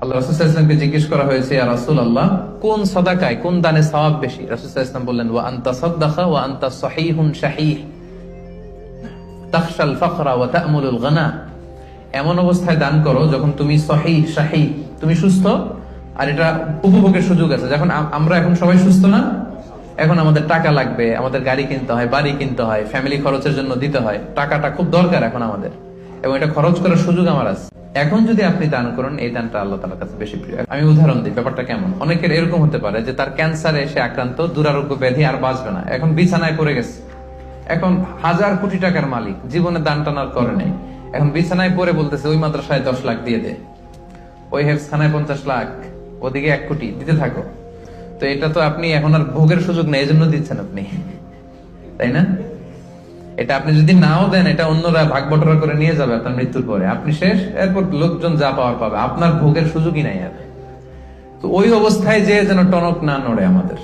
আল্লাহ রাসূল সাল্লাল্লাহু আলাইহি ওয়াসাল্লামকে জিজ্ঞেস করা হয়েছে, ইয়া রাসূলুল্লাহ, কোন সাদাকায়, কোন দানে সওয়াব বেশি? রাসূল সাল্লাল্লাহু আলাইহি ওয়াসাল্লাম বললেন, ওয়া আনতা সাদাকা ওয়া আনতা সহিহুন শাহীহ তাখশাল ফাকরা ওয়া তা'মুলুল গানা। এমন অবস্থায় দান করো যখন তুমি সহিহ শাহীহ, তুমি সুস্থ আর এটা উপভোগের সুযোগ আছে। যখন আমরা এখন সবাই সুস্থ না, এখন আমাদের টাকা লাগবে, আমাদের গাড়ি কিনতে হয়, বাড়ি কিনতে হয়, ফ্যামিলি খরচের জন্য দিতে হয়, টাকাটা খুব দরকার এখন আমাদের, এবং এটা খরচ করার সুযোগ আমার আছে। এখন যদি আপনি দান করেন, এই দানটা আল্লাহ তাআলার কাছে বেশি প্রিয়। আমি উদাহরণ দিই, ব্যাপারটা কেমন। অনেকের এরকম হতে পারে যে তার ক্যান্সারে সে আক্রান্ত, দুরারোগ্য ব্যাধি, আর বাঁচবে না, এখন বিছানায় পড়ে গেছে, এখন হাজার কোটি টাকার মালিক, জীবনে দান টানার করে নাই, এখন বিছানায় পড়ে বলতেছে ওই মাদ্রাসায় 10 লাখ দিয়ে দে, ওই হেফজখানায় 50 লাখ, ওদিকে 1 কোটি দিতে থাকো। তো এটা তো আপনি এখন আর ভোগের সুযোগ নেই, এই জন্য দিচ্ছেন আপনি, তাই না? এটা আপনি যদি নাও দেন, এটা অন্যরা ভাগ বটরা করে নিয়ে যাবে আপনার মৃত্যুর পরে, আপনি শেষ, এরপর লোকজন যা পাওয়ার পাবে, আপনার ভোগের সুযোগই নাই আর। তো ওই অবস্থায় যে যেন টনক না নড়ে আমাদের।